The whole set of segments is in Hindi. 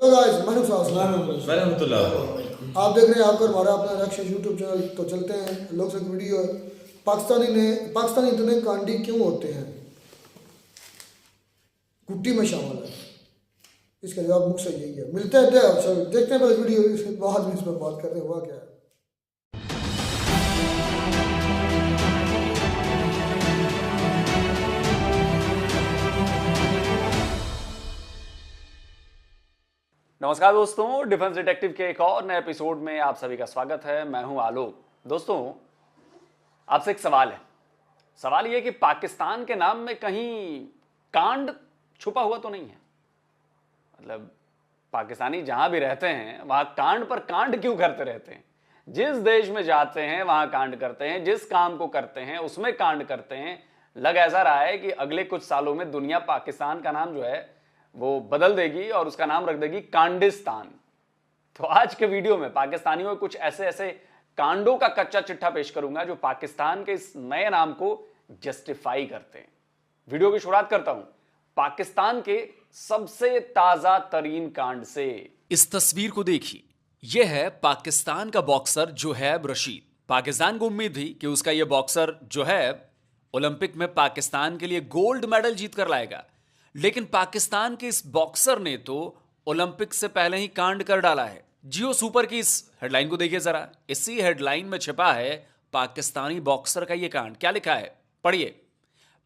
हेलो गाइस, मैं हूं सास। आप देख रहे हैं आपका हमारा अपना रिएक्शन यूट्यूब चैनल। तो चलते हैं लोग से वीडियो। पाकिस्तानी इतने कांडी क्यों होते हैं, गुट्टी में शामिल है। इसका जवाब मुझसे यही है। मिलते हैं, देखते हैं पहले वीडियो, इसके बाद भी इस पर बात करते हैं हुआ क्या है। नमस्कार दोस्तों, डिफेंस डिटेक्टिव के एक और नए एपिसोड में आप सभी का स्वागत है। मैं हूं आलोक। दोस्तों, आपसे एक सवाल है। सवाल यह कि पाकिस्तान के नाम में कहीं कांड छुपा हुआ तो नहीं है। मतलब पाकिस्तानी जहां भी रहते हैं वहां कांड पर कांड क्यों करते रहते हैं। जिस देश में जाते हैं वहां कांड करते हैं, जिस काम को करते हैं उसमें कांड करते हैं। लग ऐसा रहा है कि अगले कुछ सालों में दुनिया पाकिस्तान का नाम जो है वो बदल देगी और उसका नाम रख देगी कांडिस्तान। तो आज के वीडियो में पाकिस्तानियों के कुछ ऐसे ऐसे कांडों का कच्चा चिट्ठा पेश करूंगा जो पाकिस्तान के इस नए नाम को जस्टिफाई करते हैं। वीडियो की शुरुआत करता हूं पाकिस्तान के सबसे ताजा तरीन कांड से। इस तस्वीर को देखिए, यह है पाकिस्तान का बॉक्सर जोहेब रशीद। पाकिस्तान को उम्मीद थी कि उसका यह बॉक्सर जोहेब ओलंपिक में पाकिस्तान के लिए गोल्ड मेडल जीत कर लाएगा, लेकिन पाकिस्तान के इस बॉक्सर ने तो ओलंपिक से पहले ही कांड कर डाला है। जियो सुपर की इस हेडलाइन को देखिए जरा। इसी हेडलाइन में छिपा है पाकिस्तानी बॉक्सर का यह कांड। क्या लिखा है, पढ़िए।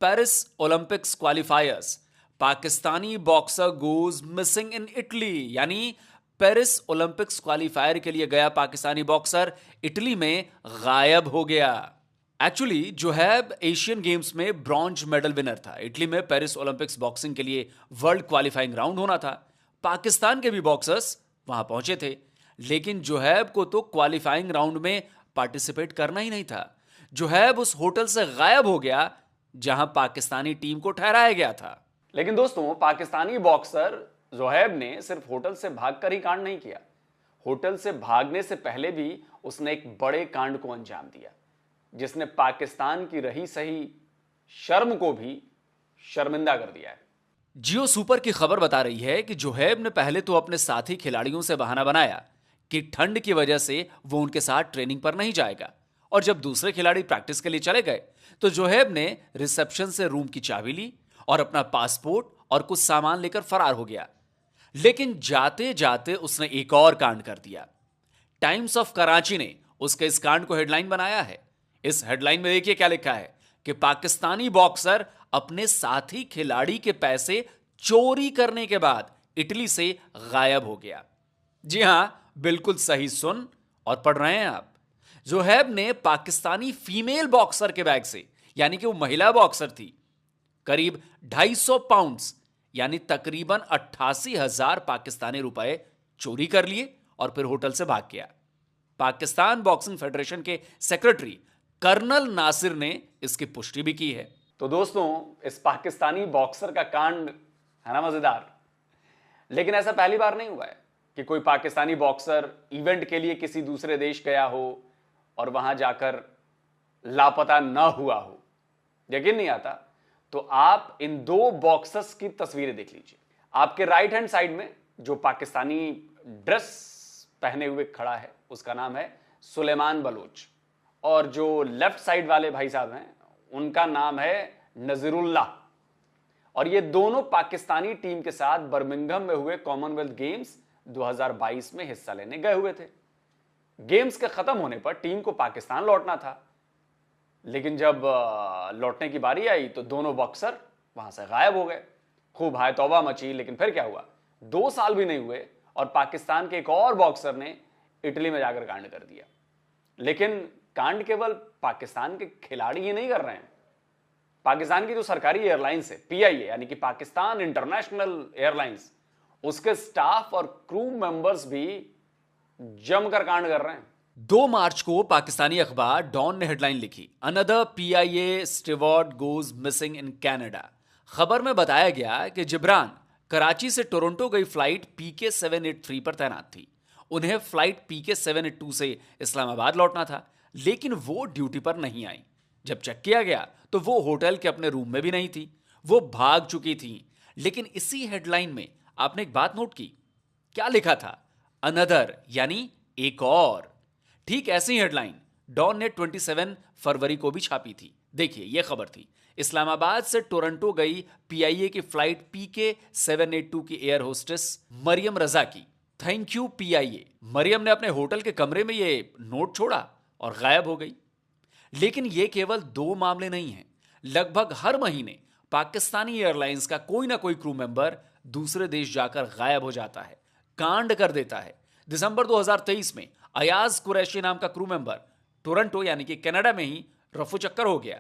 Paris Olympics क्वालिफायर्स, Pakistani boxer goes missing in Italy. यानी पेरिस ओलंपिक्स क्वालिफायर के लिए गया पाकिस्तानी बॉक्सर इटली में गायब हो गया। एक्चुअली जोहेब एशियन गेम्स में ब्रॉन्ज मेडल विनर था। इटली में पेरिस ओलंपिक्स बॉक्सिंग के लिए वर्ल्ड क्वालिफाइंग राउंड होना था। पाकिस्तान के भी बॉक्सर्स वहां पहुंचे थे, लेकिन जोहेब को तो क्वालिफाइंग राउंड में पार्टिसिपेट करना ही नहीं था। जोहेब उस होटल से गायब हो गया जहां पाकिस्तानी टीम को ठहराया गया था। लेकिन दोस्तों, पाकिस्तानी बॉक्सर जोहेब ने सिर्फ होटल से भागकर ही कांड नहीं किया। होटल से भागने से पहले भी उसने एक बड़े कांड को अंजाम दिया जिसने पाकिस्तान की रही सही शर्म को भी शर्मिंदा कर दिया है। जियो सुपर की खबर बता रही है कि जोहेब ने पहले तो अपने साथी खिलाड़ियों से बहाना बनाया कि ठंड की वजह से वो उनके साथ ट्रेनिंग पर नहीं जाएगा, और जब दूसरे खिलाड़ी प्रैक्टिस के लिए चले गए तो जोहेब ने रिसेप्शन से रूम की चाबी ली और अपना पासपोर्ट और कुछ सामान लेकर फरार हो गया। लेकिन जाते जाते उसने एक और कांड कर दिया। टाइम्स ऑफ कराची ने उसके इस कांड को हेडलाइन बनाया है। इस हेडलाइन में देखिए क्या लिखा है कि पाकिस्तानी बॉक्सर अपने साथी खिलाड़ी के पैसे चोरी करने के बाद इटली से गायब हो गया। जी हां, बिल्कुल सही सुन और पढ़ रहे हैं आप। जोहेब ने पाकिस्तानी फीमेल बॉक्सर के बैग से, यानी कि वो महिला बॉक्सर थी, करीब 250 पाउंड्स यानी तकरीबन 88,000 पाकिस्तानी रुपए चोरी कर लिए और फिर होटल से भाग गया। पाकिस्तान बॉक्सिंग फेडरेशन के सेक्रेटरी कर्नल नासिर ने इसकी पुष्टि भी की है। तो दोस्तों, इस पाकिस्तानी बॉक्सर का कांड है ना मजेदार। लेकिन ऐसा पहली बार नहीं हुआ है कि कोई पाकिस्तानी बॉक्सर इवेंट के लिए किसी दूसरे देश गया हो और वहां जाकर लापता ना हुआ हो। यकीन नहीं आता तो आप इन दो बॉक्सर्स की तस्वीरें देख लीजिए। आपके राइट हैंड साइड में जो पाकिस्तानी ड्रेस पहने हुए खड़ा है उसका नाम है सुलेमान बलोच, और जो लेफ्ट साइड वाले भाई साहब हैं उनका नाम है नजीरुल्लाह। और ये दोनों पाकिस्तानी टीम के साथ बर्मिंघम में हुए कॉमनवेल्थ गेम्स 2022 में हिस्सा लेने गए हुए थे। गेम्स के खत्म होने पर टीम को पाकिस्तान लौटना था, लेकिन जब लौटने की बारी आई तो दोनों बॉक्सर वहां से गायब हो गए। खूब हाय तौबा मची, लेकिन फिर क्या हुआ, 2 साल भी नहीं हुए और पाकिस्तान के एक और बॉक्सर ने इटली में जाकर कांड कर दिया। लेकिन कांड केवल पाकिस्तान के खिलाड़ी ही नहीं कर रहे हैं। पाकिस्तान की जो सरकारी एयरलाइंस है पीआईए, यानी कि पाकिस्तान इंटरनेशनल एयरलाइंस, उसके स्टाफ और क्रू मेंबर्स भी जमकर कांड कर रहे हैं। 2 मार्च को पाकिस्तानी अखबार डॉन ने हेडलाइन लिखी, another PIA steward goes missing in Canada. खबर में बताया गया कि जिब्रान कराची से टोरंटो गई फ्लाइट पीके 783 पर तैनात थी। उन्हें फ्लाइट पीके 782 से इस्लामाबाद लौटना था, लेकिन वो ड्यूटी पर नहीं आई। जब चेक किया गया तो वो होटल के अपने रूम में भी नहीं थी, वो भाग चुकी थी। लेकिन इसी हेडलाइन में आपने एक बात नोट की क्या लिखा था? अनदर, यानी एक और। ठीक ऐसी ही हेडलाइन डॉन ने 27 फरवरी को भी छापी थी। देखिए, यह खबर थी, इस्लामाबाद से टोरंटो गई पीआईए की फ्लाइट पीके 782 की एयर होस्टेस मरियम रजा की। Thank you PIA. मरियम ने अपने होटल के कमरे में यह नोट छोड़ा और गायब हो गई। लेकिन यह केवल 2 मामले नहीं हैं। लगभग हर महीने पाकिस्तानी एयरलाइंस का कोई ना कोई क्रू मेंबर दूसरे देश जाकर गायब हो जाता है, कांड कर देता है। दिसंबर 2023 में अयाज कुरैशी नाम का क्रू मेंबर टोरंटो यानी कि कनाडा में ही रफू चक्कर हो गया।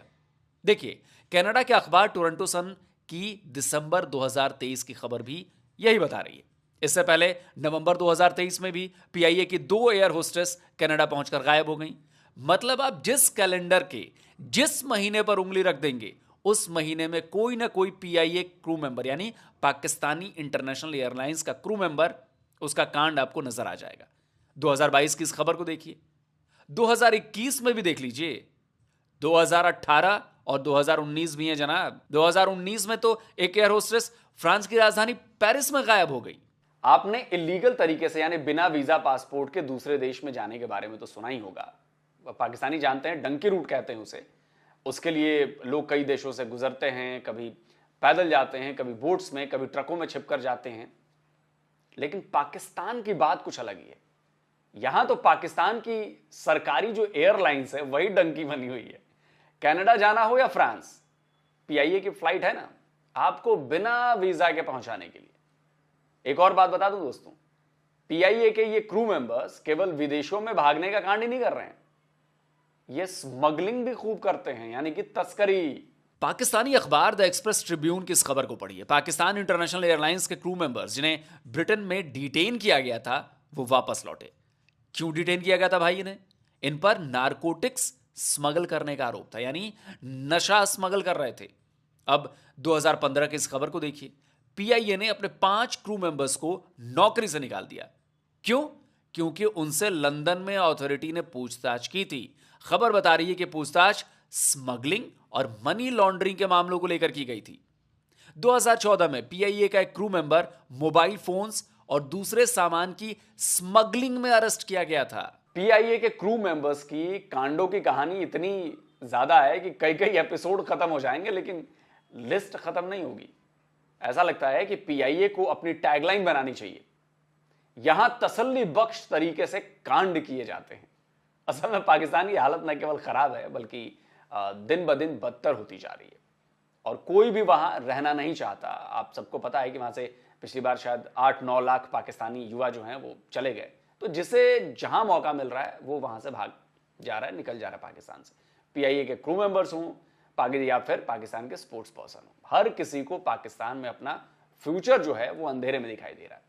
देखिए, कनाडा के अखबार टोरंटो सन की दिसंबर 2023 की खबर भी यही बता रही है। इससे पहले नवंबर 2023 में भी पीआईए की 2 एयर होस्टेस कनाडा पहुंचकर गायब हो गईं। मतलब आप जिस कैलेंडर के जिस महीने पर उंगली रख देंगे, उस महीने में कोई ना कोई पीआईए क्रू मेंबर यानी पाकिस्तानी इंटरनेशनल एयरलाइंस का क्रू मेंबर, उसका कांड आपको नजर आ जाएगा। 2022 की इस खबर को देखिए, 2021 में भी देख लीजिए, 2018 और 2019 भी है जनाब। 2019 में तो एक एयर होस्टेस फ्रांस की राजधानी पेरिस में गायब हो गई। आपने इलीगल तरीके से यानी बिना वीजा पासपोर्ट के दूसरे देश में जाने के बारे में तो सुना ही होगा। पाकिस्तानी जानते हैं, डंकी रूट कहते हैं उसे। उसके लिए लोग कई देशों से गुजरते हैं, कभी पैदल जाते हैं, कभी बोट्स में, कभी ट्रकों में छिपकर जाते हैं। लेकिन पाकिस्तान की बात कुछ अलग ही है। यहां तो पाकिस्तान की सरकारी जो एयरलाइंस है वही डंकी बनी हुई है। कनाडा जाना हो या फ्रांस, पीआईए की फ्लाइट है ना, आपको बिना वीजा के पहुंचाने के लिए। एक और बात बता दूं दोस्तों, पीआईए के ये क्रू मेंबर्स केवल विदेशों में भागने का कांड ही नहीं कर रहे हैं, ये स्मगलिंग भी खूब करते हैं, यानी कि तस्करी। पाकिस्तानी अखबार द एक्सप्रेस ट्रिब्यून की इस खबर को पढ़िए। पाकिस्तान इंटरनेशनल एयरलाइंस के क्रू मेंबर्स जिन्हें ब्रिटेन में डिटेन किया गया था, वो वापस लौटे। क्यों डिटेन किया गया था भाई इन्हें? इन पर नारकोटिक्स स्मगल करने का आरोप था, यानी नशा स्मगल कर रहे थे। अब 2015 की इस खबर को देखिए, पीआईए ने अपने 5 क्रू मेंबर्स को नौकरी से निकाल दिया। क्यों? क्योंकि उनसे लंदन में अथॉरिटी ने पूछताछ की थी। खबर बता रही है कि पूछताछ स्मगलिंग और मनी लॉन्ड्रिंग के मामलों को लेकर की गई थी। 2014 में पीआईए का एक क्रू मेंबर मोबाइल फोन्स और दूसरे सामान की स्मगलिंग में अरेस्ट किया गया था। पीआईए के क्रू मेंबर्स की कांडों की कहानी इतनी ज्यादा है कि कई कई एपिसोड खत्म हो जाएंगे, लेकिन लिस्ट खत्म नहीं होगी। ऐसा लगता है कि पीआईए को अपनी टैगलाइन बनानी चाहिए, यहां तसल्ली बख्श तरीके से कांड किए जाते हैं। असल में पाकिस्तान की हालत न केवल खराब है, बल्कि दिन ब दिन बदतर होती जा रही है और कोई भी वहां रहना नहीं चाहता। आप सबको पता है कि वहां से पिछली बार शायद 8-9 लाख पाकिस्तानी युवा जो हैं वो चले गए। तो जिसे जहां मौका मिल रहा है वो वहां से भाग जा रहा है, निकल जा रहा है पाकिस्तान से। पीआईए के क्रू मेंबर्स हों या फिर पाकिस्तान के स्पोर्ट्स पर्सन हों, हर किसी को पाकिस्तान में अपना फ्यूचर जो है वो अंधेरे में दिखाई दे रहा है।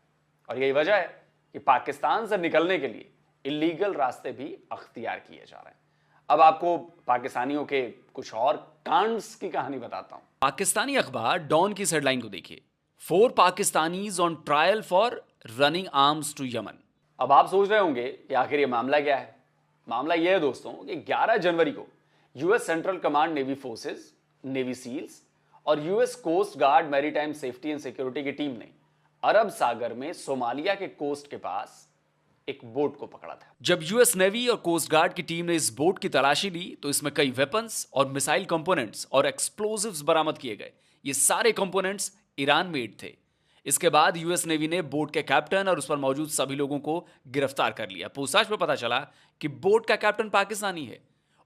और यही वजह है कि पाकिस्तान से निकलने के लिए इलीगल रास्ते भी अख्तियार किए जा रहे हैं। अब आपको पाकिस्तानियों के कुछ और कांड्स की कहानी बताता हूं। पाकिस्तानी अखबार डॉन की हेडलाइन को देखिए, 4 Pakistanis on trial for running arms to Yemen. अब आप सोच रहे होंगे कि आखिर ये मामला क्या है। मामला यह है दोस्तों कि 11 जनवरी को US central command navy forces, navy seals और US coast guard maritime safety and security की टीम ने अरब सागर में सोमालिया के कोस्ट के पास एक बोट को पकड़ा था। जब यूएस नेवी और कोस्ट गार्ड की टीम ने इस बोट की तलाशी ली तो इसमें कई वेपन्स और मिसाइल कंपोनेंट्स और एक्सप्लोजिव्स बरामद किए गए। ये सारे कंपोनेंट्स ईरान मेड थे। इसके बाद यूएस नेवी ने बोट के कैप्टन और उस पर मौजूद सभी लोगों को गिरफ्तार कर लिया। पूछताछ में पता चला कि बोट का कैप्टन पाकिस्तानी है।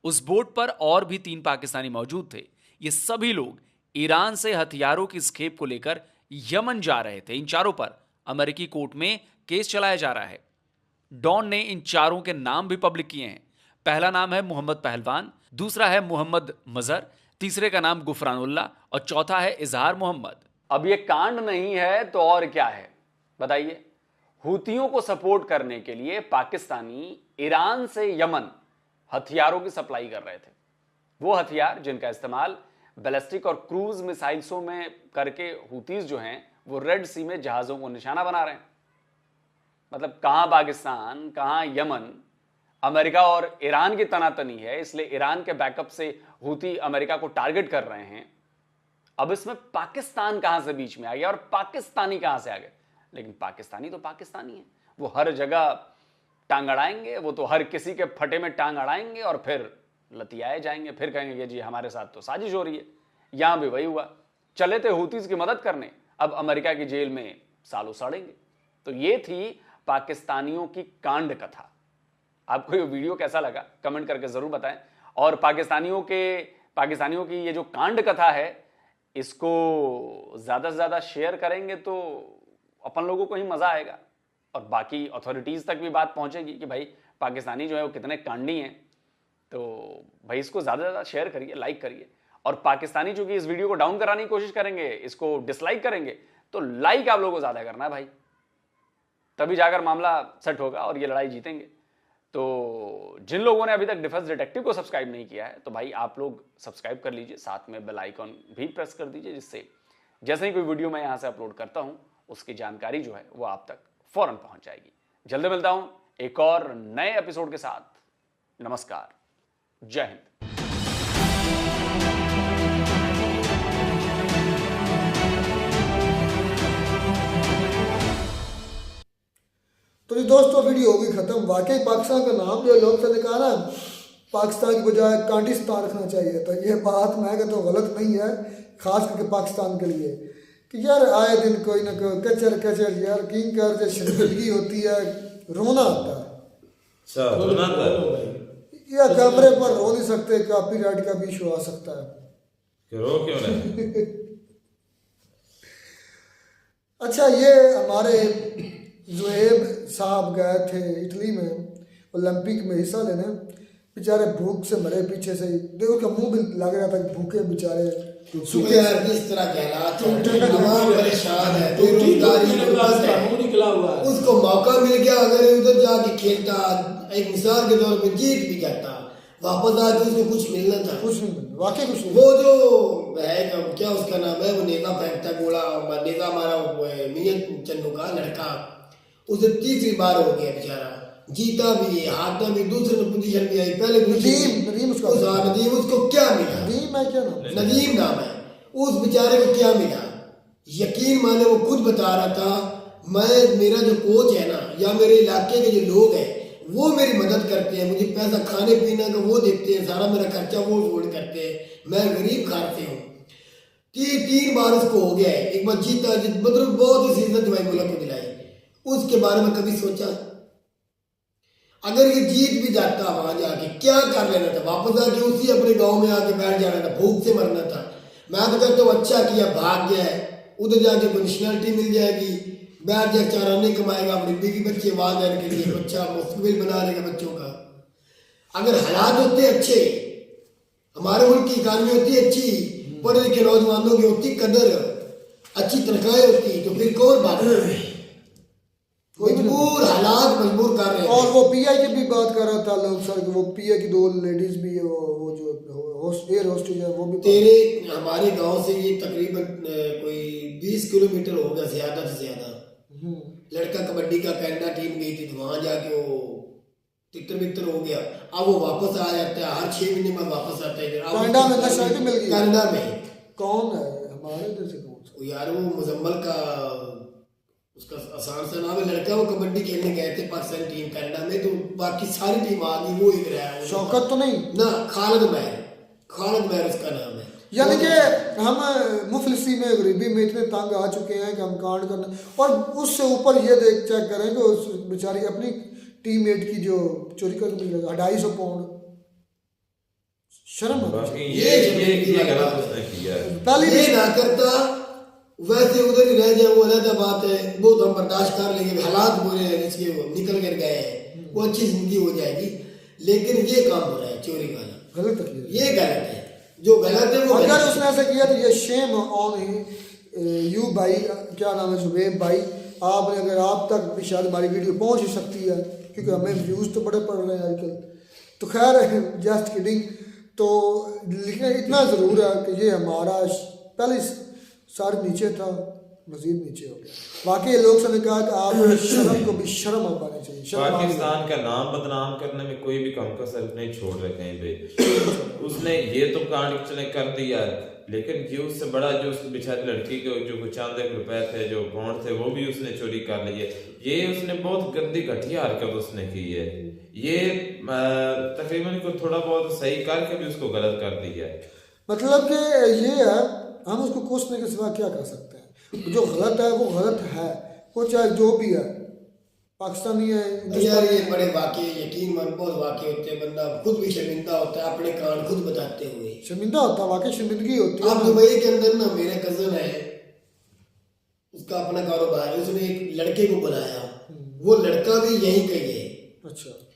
उस बोट पर और भी 3 पाकिस्तानी मौजूद थे। ये सभी लोग ईरान से हथियारों की इस खेप को लेकर यमन जा रहे थे। इन चारों पर अमेरिकी कोर्ट में केस चलाया जा रहा है। डॉन ने इन चारों के नाम भी पब्लिक किए हैं। पहला नाम है मोहम्मद पहलवान, दूसरा है मोहम्मद मजहर, तीसरे का नाम गुफरानुल्लाह और चौथा है इजहार मोहम्मद। अब ये कांड नहीं है तो और क्या है बताइए। हूतियों को सपोर्ट करने के लिए पाकिस्तानी ईरान से यमन हथियारों की सप्लाई कर रहे थे। वो हथियार जिनका इस्तेमाल बैलिस्टिक और क्रूज मिसाइल्सों में करके हूतीज जो हैं वो रेड सी में जहाजों को निशाना बना रहे हैं। मतलब कहां पाकिस्तान, कहां यमन। अमेरिका और ईरान की तनातनी है, इसलिए ईरान के बैकअप से हूती अमेरिका को टारगेट कर रहे हैं। अब इसमें पाकिस्तान कहां से बीच में आ गया और पाकिस्तानी कहां से आ गए? लेकिन पाकिस्तानी तो पाकिस्तानी है, वो हर जगह टांग अड़ाएंगे, वो तो हर किसी के फटे में टांग अड़ाएंगे और फिर लतियाए जाएंगे, फिर कहेंगे कि जी हमारे साथ तो साजिश हो रही है। यहां भी वही हुआ, चले थे हूतीज की मदद करने, अब अमेरिका की जेल में सालों सड़ेंगे। तो ये थी पाकिस्तानियों की कांड कथा। आपको ये वीडियो कैसा लगा कमेंट करके जरूर बताएं, और पाकिस्तानियों की ये जो कांड कथा है इसको ज्यादा से ज्यादा शेयर करेंगे तो अपन लोगों को ही मजा आएगा और बाकी अथॉरिटीज तक भी बात पहुंचेगी कि भाई पाकिस्तानी जो है वो कितने कांडी हैं। तो भाई इसको ज्यादा से ज्यादा शेयर करिए, लाइक करिए, और पाकिस्तानी चूंकि इस वीडियो को डाउन कराने की कोशिश करेंगे, इसको डिसलाइक करेंगे, तो लाइक आप लोगों को ज्यादा करना है भाई, तभी जाकर मामला सेट होगा और ये लड़ाई जीतेंगे। तो जिन लोगों ने अभी तक डिफेंस डिटेक्टिव को सब्सक्राइब नहीं किया है तो भाई आप लोग सब्सक्राइब कर लीजिए, साथ में बेल आइकॉन भी प्रेस कर दीजिए, जिससे जैसे ही कोई वीडियो मैं यहां से अपलोड करता हूं उसकी जानकारी जो है वो आप तक फौरन पहुंच जाएगी। जल्दी मिलता हूं एक और नए एपिसोड के साथ। नमस्कार, जय हिंद। तो जी दोस्तों वीडियो होगी खत्म। वाकई पाकिस्तान का नाम जो लोग से कहा ना, पाकिस्तान की बजाय कांडिस्तान रखना चाहिए, तो ये बात मैं कहता हूँ गलत नहीं है, खास करके पाकिस्तान के लिए कि यार आए दिन कोई ना कोई कचर कचर यार किंग कर जो शर्मिंदगी होती है, रोना आता है। रोना या कैमरे पर रो नहीं सकते, कॉपीराइट का भी इशू आ सकता है। रो क्यों नहीं? अच्छा, ये हमारे ज़ुहैब साहब गए थे इटली में ओलंपिक में हिस्सा लेने, बेचारे भूख से मरे पीछे से ही, देखो उसका मुंह भी लग रहा था कि भूखे बेचारे सूखे इस तरह के हालात तमाम परेशान है, कोई रोजगारी निकला हुआ है। उसको मौका मिल गया, अगर उधर जाके खेलता, एक मिसाल के तौर पे जीत भी जाता, वापस आके उसको कुछ मिलना था, कुछ नहीं, वाकई कुछ नहीं। वो जो है क्या उसका नाम है, वो नेजा फेंकता गोला, नेजा हमारा मियां चन्नू का लड़का, उसे तीसरी बार हो गया बेचारा, जीता भी है, हारता भी, दूसरे पोजीशन भी आई, पहले नदीम उसको क्या मिला? नदीम है क्या नाम? नदीम नाम है उस बेचारे को, क्या मिला? यकीन माने वो खुद बता रहा था, मेरा जो कोच है ना, या मेरे इलाके के जो लोग हैं वो मेरी मदद करते हैं, मुझे पैसा खाने पीने का वो देते हैं, सारा मेरा खर्चा वो फोड़ करते हैं, मैं गरीब खाते हूँ। तीन बार उसको हो गया है, एक बार जीता, मतलब बहुत ही इज्जत दिवाई मुल्क को दिलाई। उसके बारे में कभी सोचा? अगर ये जीत भी जाता वहां जाके क्या कर लेना था? वापस आके उसी अपने गांव में आके बैठ जाना था, भूख से मरना था। मैं तो कहता हूँ अच्छा किया, भाग गया है, उधर जाके कोई नेशनलिटी मिल जाएगी, बैठ जाए, 4 आने कमाएगा, अपनी बीवी बच्चे वालदैन के लिए अच्छा मुस्तकबिल बना लेगा बच्चों का। अगर हालात होते अच्छे, हमारे मुल्क की इकानमी होती अच्छी, पढ़े लिखे नौजवानों की होती कदर, अच्छी तनख्वाहें होती, तो फिर कौन बात है? मजबूर हालात मजबूर कर रहे हैं। और वो पीआई की भी बात कर रहा था लोग सर, वो पीआई की 2 लेडीज भी है, वो जो एयर होस्टेज है वो भी। तेरे हमारे गांव से ये तकरीबन कोई 20 किलोमीटर होगा ज्यादा से ज्यादा। लड़का कबड्डी का कनाडा टीम गई थी, तो वहां जाके वो तितर हो गया, अब वो वापस आ जाता है, हर 6 महीने में वापस आता है। कनाडा में नेशनलिटी मिल गई? कनाडा में कौन है हमारे इधर से? कौन यार? वो मुजम्मल का, उसका आसान सा नाम है, लड़का, वो कबड्डी खेलने गए थे पाकिस्तान टीम कनाडा में, तो बाकी सारी टीम आ गई, वो इधर है। शौकत तो नहीं ना? खालिद महर उसका नाम है। यानी कि हम मुफलिसी में, गरीबी में इतने तंग आ चुके हैं कि हम कांड करना, और उससे ऊपर ये चेक करें कि उस बेचारी अपनी टीममेट की जो चोरी कर मिल रहा 250 पाउंड, शर्म है। ये गलत उसने किया है। पहली ये ना करता, वैसे उधर ही रह जाए, वो अलग बात है, वो तो हम बर्दाश्त कर लेंगे, हालात बुरे हैं इसके, वो निकल कर गए हैं, वो अच्छी जिंदगी हो जाएगी। लेकिन ये काम हो रहा है चोरी वाला, गलत है, ये गलत है, जो गलत है वो अगर उसने ऐसा किया तो ये शेम ऑन यू भाई, क्या नाम है, ज़ुहैब भाई, आपने, अगर आप तक भी शायद हमारी वीडियो पहुंच ही सकती है, क्योंकि हमें व्यूज़ तो बड़े पड़ रहे हैं आजकल, तो खैर जस्ट किडिंग। तो लिखना इतना ज़रूर है कि ये हमारा पहले सर नीचे था, मजीद नीचे हो गया। वाकई लोग सबने कहा कि आप शर्म को भी शर्म आ पानी चाहिए। पाकिस्तान का नाम बदनाम करने में कोई भी कम कसर नहीं छोड़ रहे कहीं पे। उसने ये तो कांड चले कर दिया, लेकिन ये उससे बड़ा जो उस बेचारी लड़की के जो कुछ चांद एक रुपए थे, जो पाउंड थे, वो भी उसने चोरी कर लिए। ये उसने बहुत गंदी घटिया हरकत उसने की है। ये तकरीबन को थोड़ा बहुत सही करके भी उसको गलत कर दिया है। मतलब कि ये है, हम उसको कोसने के सिवा क्या कर सकते हैं। जो गलत है वो गलत है, वो चाहे जो भी है, पाकिस्तानी है, यार ये बड़े वाकई यकीन मान बहुत वाकई होते हैं, बंदा खुद भी शर्मिंदा होता है अपने कांड खुद बताते हुए। शर्मिंदा होता है, वाकई शर्मिंदगी होती है। अब दुबई के अंदर ना मेरा कजन है, उसका अपना कारोबार है, उसने एक लड़के को बुलाया, वो लड़का भी यहीं का ही है। अच्छा,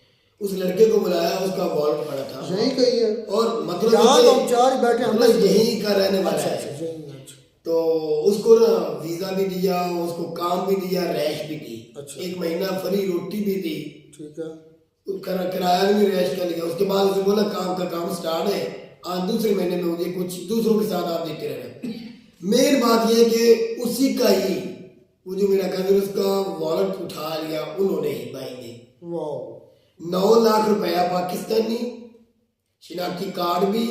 उस लड़के को बुलाया, उसका वॉलेट पड़ा था यही कही है, और मतलब यहाँ कि- हम चार ही बैठे, हम मतलब यहीं का रहने वाला अच्छा, है। अच्छा, यही, अच्छा। तो उसको ना वीजा भी दिया, उसको काम भी दिया, रैश भी दी, अच्छा। 1 महीना फ्री रोटी भी दी, ठीक है, किराया भी रैश का लिया। उसके बाद उसे बोला काम का काम स्टार्ट है, आज दूसरे महीने में मुझे कुछ दूसरों के साथ आप देते रहना। मेन बात यह कि उसी का ही वो जो मेरा कजन उसका वॉलेट उठा लिया उन्होंने ही, भाई ने वाह, 9 लाख रुपया पाकिस्तानी, शिनाख्ती कार्ड भी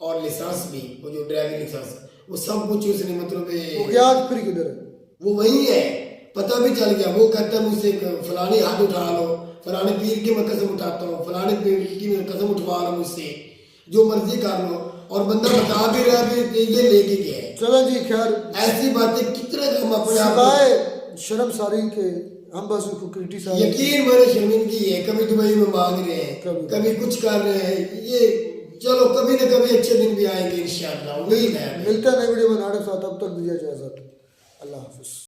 और लाइसेंस भी, वो जो ड्राइविंग लाइसेंस, वो सब कुछ उसने मतलब वो क्या फिर किधर है? वो वही है, पता भी चल गया। वो कहता है मुझसे फलानी हाथ उठा लो, फलाने पीर की मैं कसम उठाता हूँ, फलाने पीर की मैं कसम उठवा लो, मुझसे जो मर्जी कर लो, और बंदा बता भी रहा है भी ये लेके गया है। चलो जी, खैर, ऐसी बातें कितने हम अपने आप सिवाय शर्मसारी के हम बस उसको क्रिटिसाइज, यकीन माने शर्मिंदगी है। कभी दुबई में मांग रहे हैं, कभी कुछ कर रहे हैं, ये चलो कभी न कभी अच्छे दिन भी आएंगे इंशाअल्लाह, उम्मीद है। मिलता है नई वीडियो में नाटक साथ, तब तक दीजिए इजाजत, अल्लाह हाफिज।